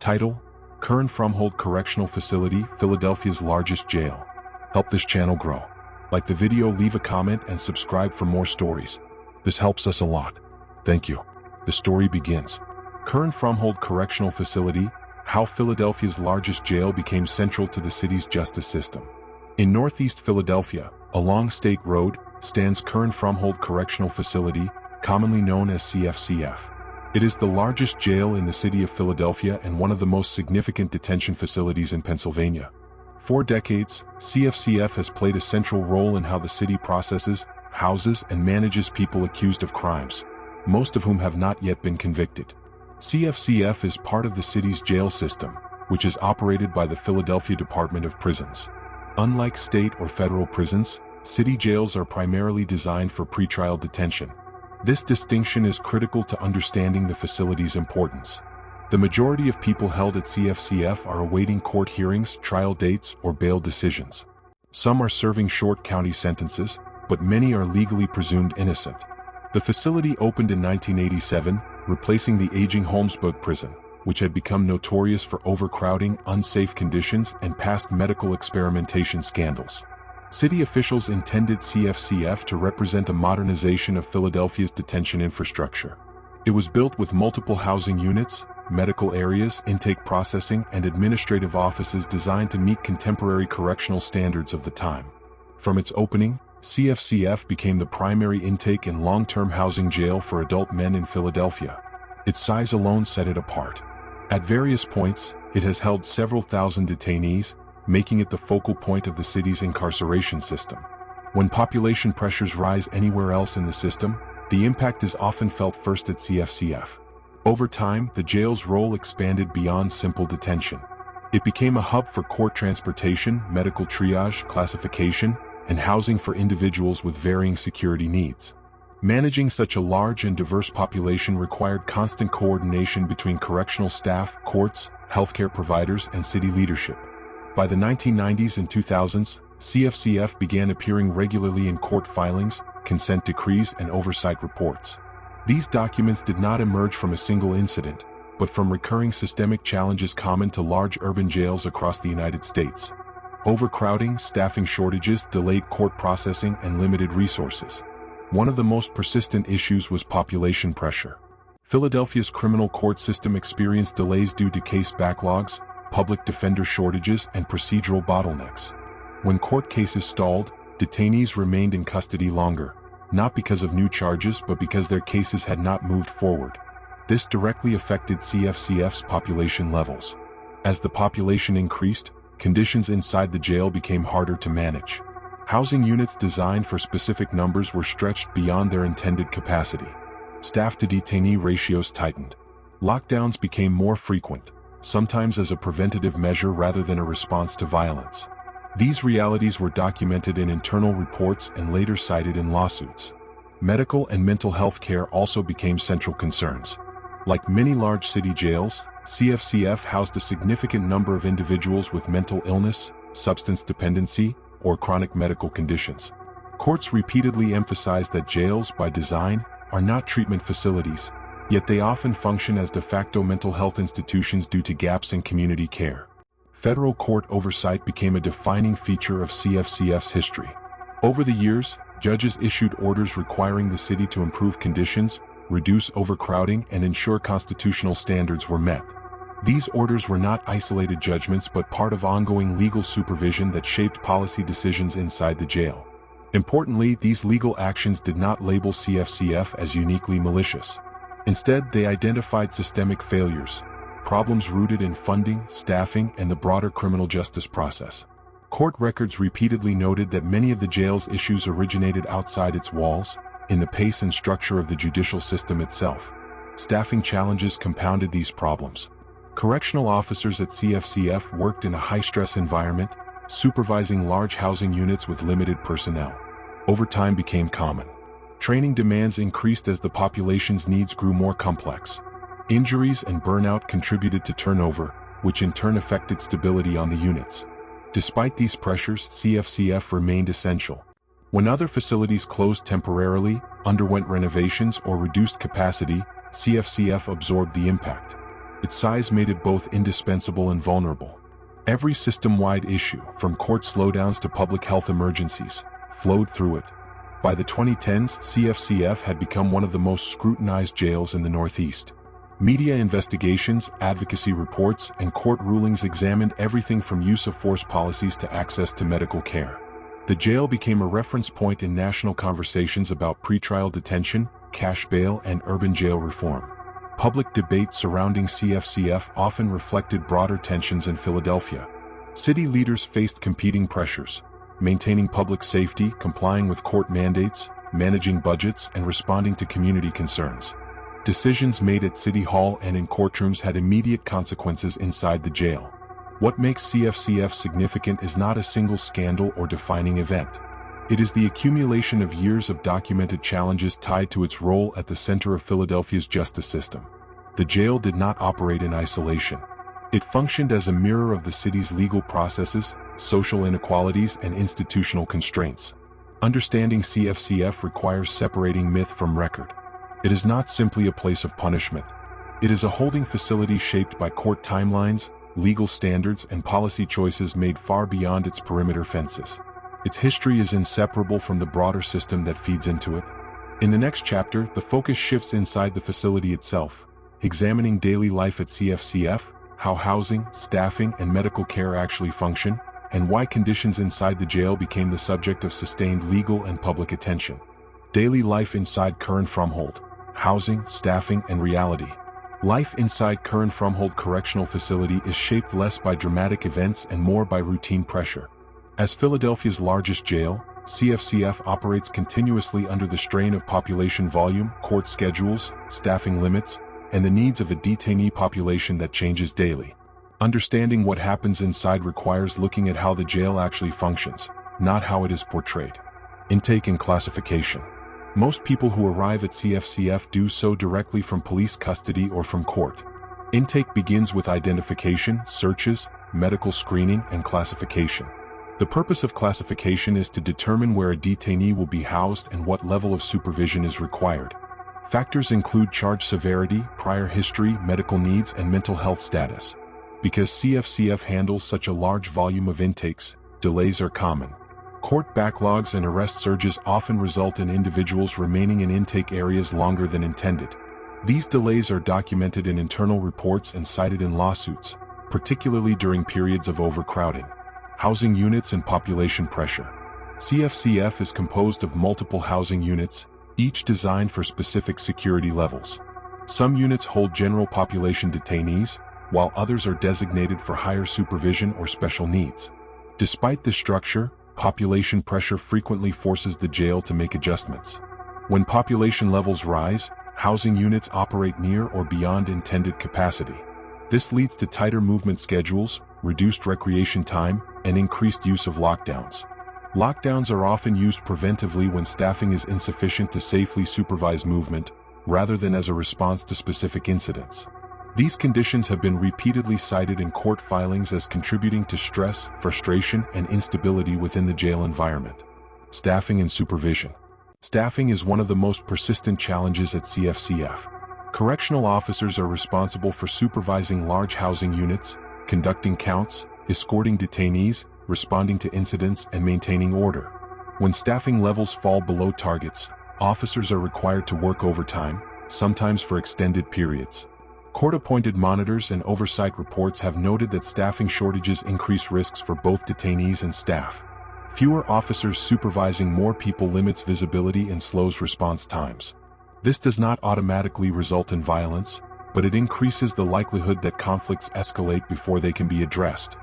Title: Curran-Fromhold Correctional Facility, Philadelphia's largest jail. Help this channel grow. Like the video, leave a comment, and subscribe for more stories. This helps us a lot. Thank you. The story begins. Curran-Fromhold Correctional Facility, how Philadelphia's largest jail became central to the city's justice system. In northeast Philadelphia, along State Road, stands Curran-Fromhold Correctional Facility, commonly known as CFCF. It is the largest jail in the city of Philadelphia and one of the most significant detention facilities in Pennsylvania. For decades, CFCF has played a central role in how the city processes, houses, and manages people accused of crimes, most of whom have not yet been convicted. CFCF is part of the city's jail system, which is operated by the Philadelphia Department of Prisons. Unlike state or federal prisons, city jails are primarily designed for pretrial detention. This distinction is critical to understanding the facility's importance. The majority of people held at CFCF are awaiting court hearings, trial dates, or bail decisions. Some are serving short county sentences, but many are legally presumed innocent. The facility opened in 1987, replacing the aging Holmesburg prison, which had become notorious for overcrowding, unsafe conditions, and past medical experimentation scandals. City officials intended CFCF to represent a modernization of Philadelphia's detention infrastructure. It was built with multiple housing units, medical areas, intake processing, and administrative offices designed to meet contemporary correctional standards of the time. From its opening, CFCF became the primary intake and long-term housing jail for adult men in Philadelphia. Its size alone set it apart. At various points, it has held several thousand detainees, making it the focal point of the city's incarceration system. When population pressures rise anywhere else in the system, the impact is often felt first at CFCF. Over time, the jail's role expanded beyond simple detention. It became a hub for court transportation, medical triage, classification, and housing for individuals with varying security needs. Managing such a large and diverse population required constant coordination between correctional staff, courts, healthcare providers, and city leadership. By the 1990s and 2000s, CFCF began appearing regularly in court filings, consent decrees, and oversight reports. These documents did not emerge from a single incident, but from recurring systemic challenges common to large urban jails across the United States. Overcrowding, staffing shortages, delayed court processing, and limited resources. One of the most persistent issues was population pressure. Philadelphia's criminal court system experienced delays due to case backlogs, public defender shortages, and procedural bottlenecks. When court cases stalled, detainees remained in custody longer, not because of new charges but because their cases had not moved forward. This directly affected CFCF's population levels. As the population increased, conditions inside the jail became harder to manage. Housing units designed for specific numbers were stretched beyond their intended capacity. Staff-to-detainee ratios tightened. Lockdowns became more frequent, sometimes as a preventative measure rather than a response to violence. These realities were documented in internal reports and later cited in lawsuits. Medical and mental health care also became central concerns. Like many large city jails, CFCF housed a significant number of individuals with mental illness, substance dependency, or chronic medical conditions. Courts repeatedly emphasized that jails, by design, are not treatment facilities, yet they often function as de facto mental health institutions due to gaps in community care. Federal court oversight became a defining feature of CFCF's history. Over the years, judges issued orders requiring the city to improve conditions, reduce overcrowding, and ensure constitutional standards were met. These orders were not isolated judgments but part of ongoing legal supervision that shaped policy decisions inside the jail. Importantly, these legal actions did not label CFCF as uniquely malicious. Instead, they identified systemic failures, problems rooted in funding, staffing, and the broader criminal justice process. Court records repeatedly noted that many of the jail's issues originated outside its walls, in the pace and structure of the judicial system itself. Staffing challenges compounded these problems. Correctional officers at CFCF worked in a high-stress environment, supervising large housing units with limited personnel. Overtime became common. Training demands increased as the population's needs grew more complex. Injuries and burnout contributed to turnover, which in turn affected stability on the units. Despite these pressures, CFCF remained essential. When other facilities closed temporarily, underwent renovations, or reduced capacity, CFCF absorbed the impact. Its size made it both indispensable and vulnerable. Every system-wide issue, from court slowdowns to public health emergencies, flowed through it. By the 2010s, CFCF had become one of the most scrutinized jails in the Northeast. Media investigations, advocacy reports, and court rulings examined everything from use of force policies to access to medical care. The jail became a reference point in national conversations about pretrial detention, cash bail, and urban jail reform. Public debate surrounding CFCF often reflected broader tensions in Philadelphia. City leaders faced competing pressures: maintaining public safety, complying with court mandates, managing budgets, and responding to community concerns. Decisions made at City Hall and in courtrooms had immediate consequences inside the jail. What makes CFCF significant is not a single scandal or defining event. It is the accumulation of years of documented challenges tied to its role at the center of Philadelphia's justice system. The jail did not operate in isolation. It functioned as a mirror of the city's legal processes, social inequalities, and institutional constraints. Understanding CFCF requires separating myth from record. It is not simply a place of punishment. It is a holding facility shaped by court timelines, legal standards, and policy choices made far beyond its perimeter fences. Its history is inseparable from the broader system that feeds into it. In the next chapter, the focus shifts inside the facility itself, examining daily life at CFCF, how housing, staffing, and medical care actually function, and why conditions inside the jail became the subject of sustained legal and public attention. Daily life inside Curran-Fromhold: housing, staffing, and reality. Life inside Curran-Fromhold Correctional Facility is shaped less by dramatic events and more by routine pressure. As Philadelphia's largest jail, CFCF operates continuously under the strain of population volume, court schedules, staffing limits, and the needs of a detainee population that changes daily. Understanding what happens inside requires looking at how the jail actually functions, not how it is portrayed. Intake and classification. Most people who arrive at CFCF do so directly from police custody or from court. Intake begins with identification, searches, medical screening, and classification. The purpose of classification is to determine where a detainee will be housed and what level of supervision is required. Factors include charge severity, prior history, medical needs, and mental health status. Because CFCF handles such a large volume of intakes, delays are common. Court backlogs and arrest surges often result in individuals remaining in intake areas longer than intended. These delays are documented in internal reports and cited in lawsuits, particularly during periods of overcrowding. Housing units and population pressure. CFCF is composed of multiple housing units, each designed for specific security levels. Some units hold general population detainees, while others are designated for higher supervision or special needs. Despite this structure, population pressure frequently forces the jail to make adjustments. When population levels rise, housing units operate near or beyond intended capacity. This leads to tighter movement schedules, reduced recreation time, and increased use of lockdowns. Lockdowns are often used preventively when staffing is insufficient to safely supervise movement, rather than as a response to specific incidents. These conditions have been repeatedly cited in court filings as contributing to stress, frustration, and instability within the jail environment. Staffing and supervision. Staffing is one of the most persistent challenges at CFCF. Correctional officers are responsible for supervising large housing units, conducting counts, escorting detainees, responding to incidents, and maintaining order. When staffing levels fall below targets, officers are required to work overtime, sometimes for extended periods. Court-appointed monitors and oversight reports have noted that staffing shortages increase risks for both detainees and staff. Fewer officers supervising more people limits visibility and slows response times. This does not automatically result in violence, but it increases the likelihood that conflicts escalate before they can be addressed.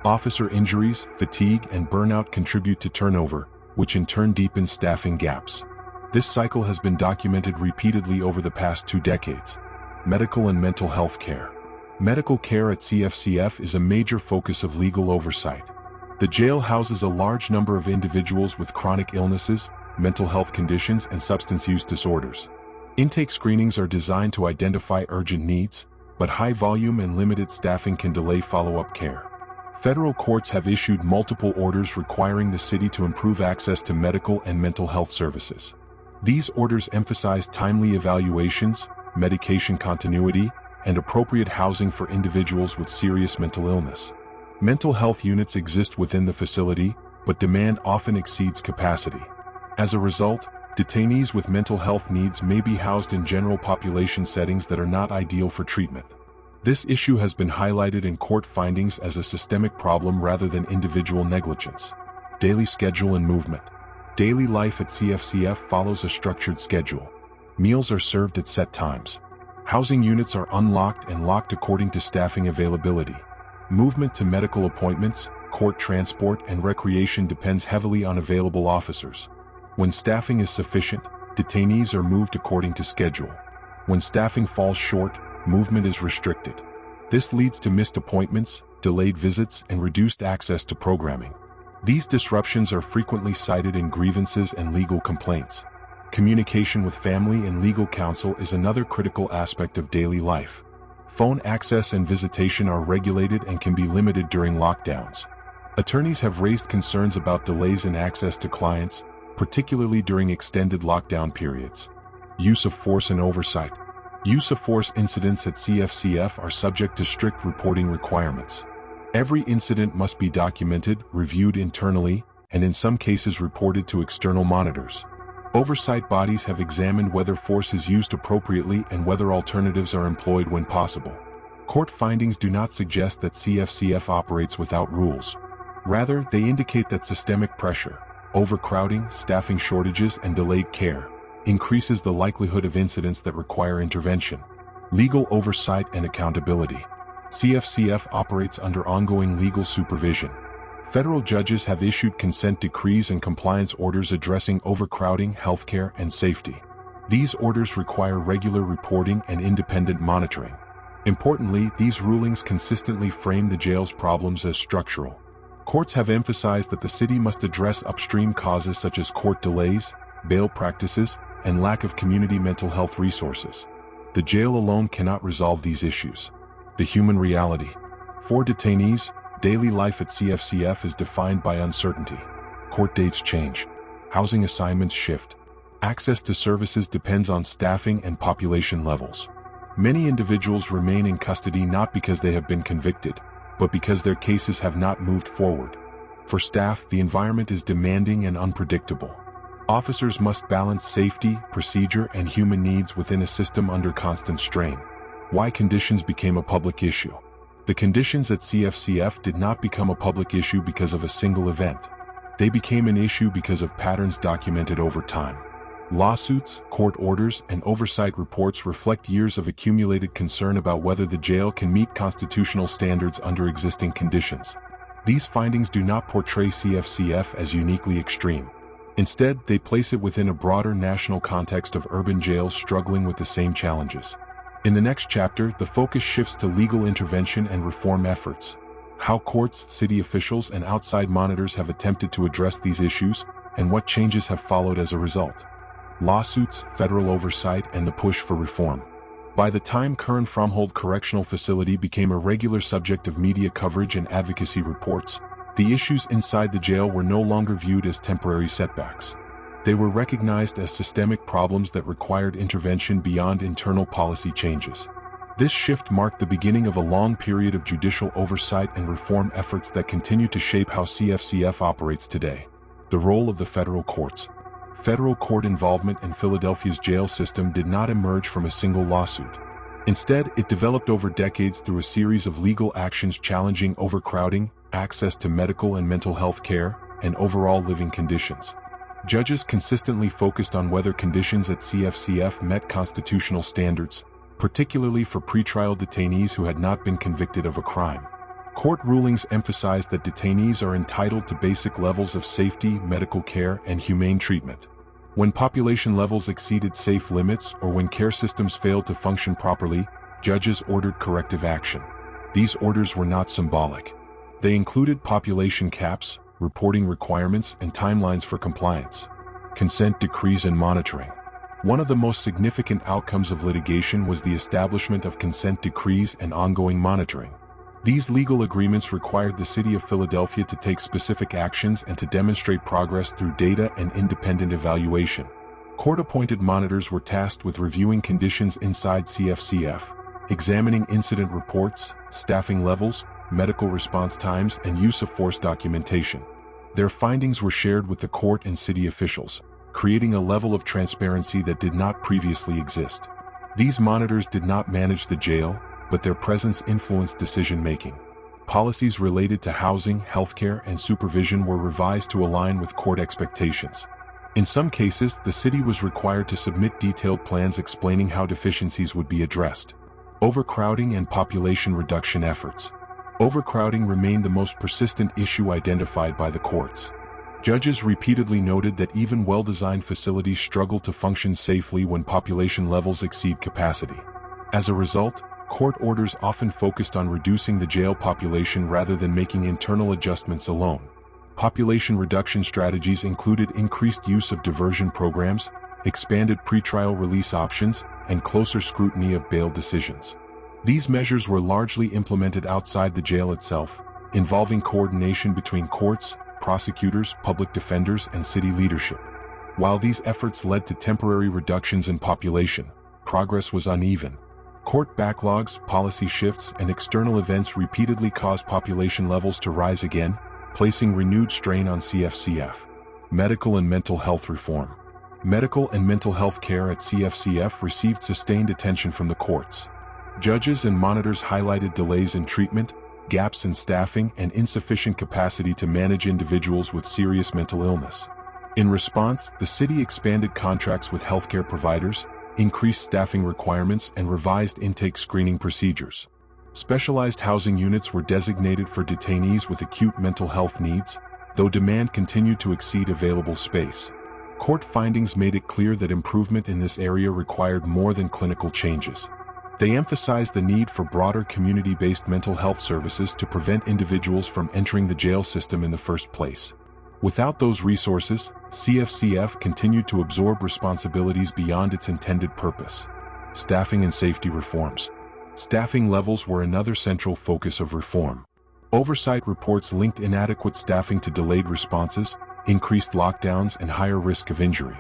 Officer injuries, fatigue, and burnout contribute to turnover, which in turn deepens staffing gaps. This cycle has been documented repeatedly over the past 2 decades. Medical and mental health care. Medical care at CFCF is a major focus of legal oversight. The jail houses a large number of individuals with chronic illnesses, mental health conditions, and substance use disorders. Intake screenings are designed to identify urgent needs, but high volume and limited staffing can delay follow-up care. Federal courts have issued multiple orders requiring the city to improve access to medical and mental health services. These orders emphasize timely evaluations, medication continuity, and appropriate housing for individuals with serious mental illness. Mental health units exist within the facility, but demand often exceeds capacity. As a result, detainees with mental health needs may be housed in general population settings that are not ideal for treatment. This issue has been highlighted in court findings as a systemic problem rather than individual negligence. Daily schedule and movement. Daily life at CFCF follows a structured schedule. Meals are served at set times. Housing units are unlocked and locked according to staffing availability. Movement to medical appointments, court transport, and recreation depends heavily on available officers. When staffing is sufficient, detainees are moved according to schedule. When staffing falls short, movement is restricted. This leads to missed appointments, delayed visits, and reduced access to programming. These disruptions are frequently cited in grievances and legal complaints. Communication with family and legal counsel is another critical aspect of daily life. Phone access and visitation are regulated and can be limited during lockdowns. Attorneys have raised concerns about delays in access to clients, particularly during extended lockdown periods. Use of force and oversight. Use of force incidents at CFCF are subject to strict reporting requirements. Every incident must be documented, reviewed internally, and in some cases reported to external monitors. Oversight bodies have examined whether force is used appropriately and whether alternatives are employed when possible. Court findings do not suggest that CFCF operates without rules. Rather, they indicate that systemic pressure, overcrowding, staffing shortages, and delayed care increases the likelihood of incidents that require intervention. Legal oversight and accountability. CFCF operates under ongoing legal supervision. Federal judges have issued consent decrees and compliance orders addressing overcrowding, healthcare, and safety. These orders require regular reporting and independent monitoring. Importantly, these rulings consistently frame the jail's problems as structural. Courts have emphasized that the city must address upstream causes such as court delays, bail practices, and lack of community mental health resources. The jail alone cannot resolve these issues. The human reality. For detainees, daily life at CFCF is defined by uncertainty. Court dates change. Housing assignments shift. Access to services depends on staffing and population levels. Many individuals remain in custody not because they have been convicted, but because their cases have not moved forward. For staff, the environment is demanding and unpredictable. Officers must balance safety, procedure, and human needs within a system under constant strain. Why conditions became a public issue. The conditions at CFCF did not become a public issue because of a single event. They became an issue because of patterns documented over time. Lawsuits, court orders, and oversight reports reflect years of accumulated concern about whether the jail can meet constitutional standards under existing conditions. These findings do not portray CFCF as uniquely extreme. Instead, they place it within a broader national context of urban jails struggling with the same challenges. In the next chapter, the focus shifts to legal intervention and reform efforts. How courts, city officials, and outside monitors have attempted to address these issues, and what changes have followed as a result. Lawsuits, federal oversight, and the push for reform. By the time Curran-Fromhold Correctional Facility became a regular subject of media coverage and advocacy reports, the issues inside the jail were no longer viewed as temporary setbacks. They were recognized as systemic problems that required intervention beyond internal policy changes. This shift marked the beginning of a long period of judicial oversight and reform efforts that continue to shape how CFCF operates today. The role of the federal courts. Federal court involvement in Philadelphia's jail system did not emerge from a single lawsuit. Instead, it developed over decades through a series of legal actions challenging overcrowding, access to medical and mental health care, and overall living conditions. Judges consistently focused on whether conditions at CFCF met constitutional standards, particularly for pretrial detainees who had not been convicted of a crime. Court rulings emphasized that detainees are entitled to basic levels of safety, medical care, and humane treatment. When population levels exceeded safe limits or when care systems failed to function properly, judges ordered corrective action. These orders were not symbolic. They included population caps, reporting requirements, and timelines for compliance. Consent decrees and monitoring. One of the most significant outcomes of litigation was the establishment of consent decrees and ongoing monitoring. These legal agreements required the City of Philadelphia to take specific actions and to demonstrate progress through data and independent evaluation. Court-appointed monitors were tasked with reviewing conditions inside CFCF, examining incident reports, staffing levels, medical response times, and use of force documentation. Their findings were shared with the court and city officials, creating a level of transparency that did not previously exist. These monitors did not manage the jail, but their presence influenced decision-making. Policies related to housing, healthcare, and supervision were revised to align with court expectations. In some cases, the city was required to submit detailed plans explaining how deficiencies would be addressed. Overcrowding and population reduction efforts. Overcrowding remained the most persistent issue identified by the courts. Judges repeatedly noted that even well-designed facilities struggle to function safely when population levels exceed capacity. As a result, court orders often focused on reducing the jail population rather than making internal adjustments alone. Population reduction strategies included increased use of diversion programs, expanded pretrial release options, and closer scrutiny of bail decisions. These measures were largely implemented outside the jail itself, involving coordination between courts, prosecutors, public defenders, and city leadership. While these efforts led to temporary reductions in population, progress was uneven. Court backlogs, policy shifts, and external events repeatedly caused population levels to rise again, placing renewed strain on CFCF. Medical and mental health reform. Medical and mental health care at CFCF received sustained attention from the courts. Judges and monitors highlighted delays in treatment, gaps in staffing, and insufficient capacity to manage individuals with serious mental illness. In response, the city expanded contracts with healthcare providers, increased staffing requirements, and revised intake screening procedures. Specialized housing units were designated for detainees with acute mental health needs, though demand continued to exceed available space. Court findings made it clear that improvement in this area required more than clinical changes. They emphasized the need for broader community-based mental health services to prevent individuals from entering the jail system in the first place. Without those resources, CFCF continued to absorb responsibilities beyond its intended purpose. Staffing and safety reforms. Staffing levels were another central focus of reform. Oversight reports linked inadequate staffing to delayed responses, increased lockdowns, and higher risk of injury.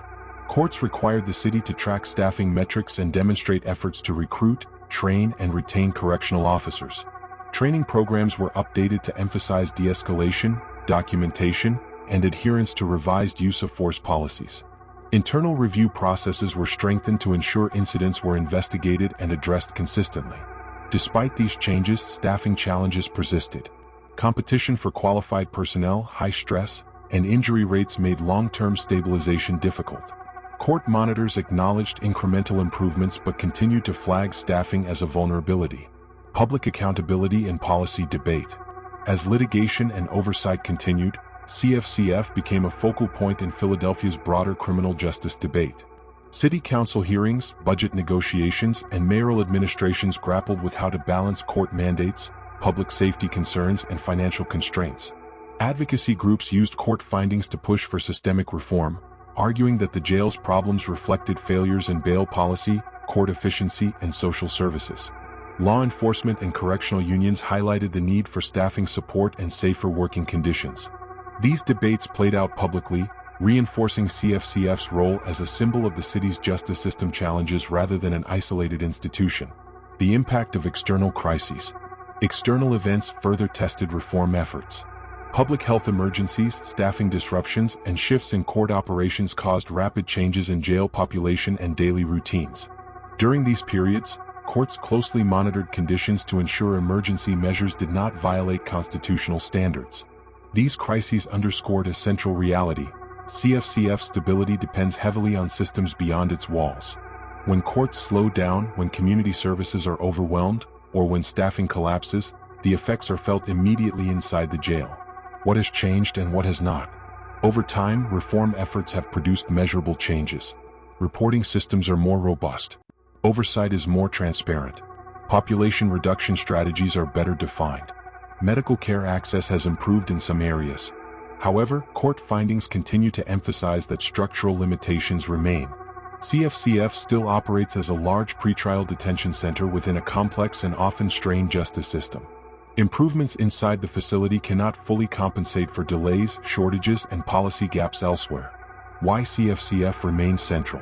Courts required the city to track staffing metrics and demonstrate efforts to recruit, train, and retain correctional officers. Training programs were updated to emphasize de-escalation, documentation, and adherence to revised use of force policies. Internal review processes were strengthened to ensure incidents were investigated and addressed consistently. Despite these changes, staffing challenges persisted. Competition for qualified personnel, high stress, and injury rates made long-term stabilization difficult. Court monitors acknowledged incremental improvements but continued to flag staffing as a vulnerability. Public accountability and policy debate. As litigation and oversight continued, CFCF became a focal point in Philadelphia's broader criminal justice debate. City council hearings, budget negotiations, and mayoral administrations grappled with how to balance court mandates, public safety concerns, and financial constraints. Advocacy groups used court findings to push for systemic reform, arguing that the jail's problems reflected failures in bail policy, court efficiency, and social services. Law enforcement and correctional unions highlighted the need for staffing support and safer working conditions. These debates played out publicly, reinforcing CFCF's role as a symbol of the city's justice system challenges rather than an isolated institution. The impact of external crises. External events further tested reform efforts. Public health emergencies, staffing disruptions, and shifts in court operations caused rapid changes in jail population and daily routines. During these periods, courts closely monitored conditions to ensure emergency measures did not violate constitutional standards. These crises underscored a central reality: CFCF's stability depends heavily on systems beyond its walls. When courts slow down, when community services are overwhelmed, or when staffing collapses, the effects are felt immediately inside the jail. What has changed and what has not? Over time, reform efforts have produced measurable changes. Reporting systems are more robust. Oversight is more transparent. Population reduction strategies are better defined. Medical care access has improved in some areas. However, court findings continue to emphasize that structural limitations remain. CFCF still operates as a large pretrial detention center within a complex and often strained justice system. Improvements inside the facility cannot fully compensate for delays, shortages, and policy gaps elsewhere. Why CFCF remains central?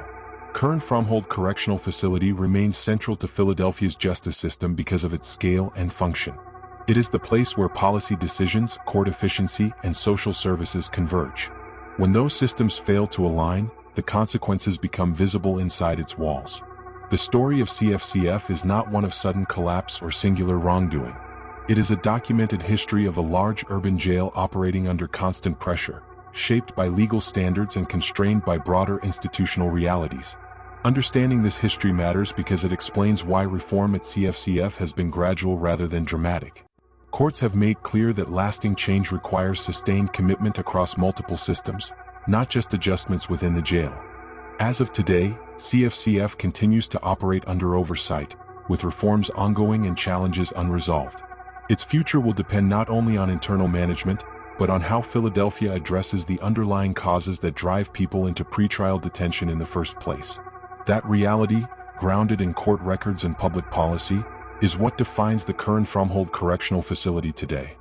Curran-Fromhold Correctional Facility remains central to Philadelphia's justice system because of its scale and function. It is the place where policy decisions, court efficiency, and social services converge. When those systems fail to align, the consequences become visible inside its walls. The story of CFCF is not one of sudden collapse or singular wrongdoing. It is a documented history of a large urban jail operating under constant pressure, shaped by legal standards and constrained by broader institutional realities. Understanding this history matters because it explains why reform at CFCF has been gradual rather than dramatic. Courts have made clear that lasting change requires sustained commitment across multiple systems, not just adjustments within the jail. As of today, CFCF continues to operate under oversight, with reforms ongoing and challenges unresolved. Its future will depend not only on internal management, but on how Philadelphia addresses the underlying causes that drive people into pretrial detention in the first place. That reality, grounded in court records and public policy, is what defines the Curran-Fromhold Correctional Facility today.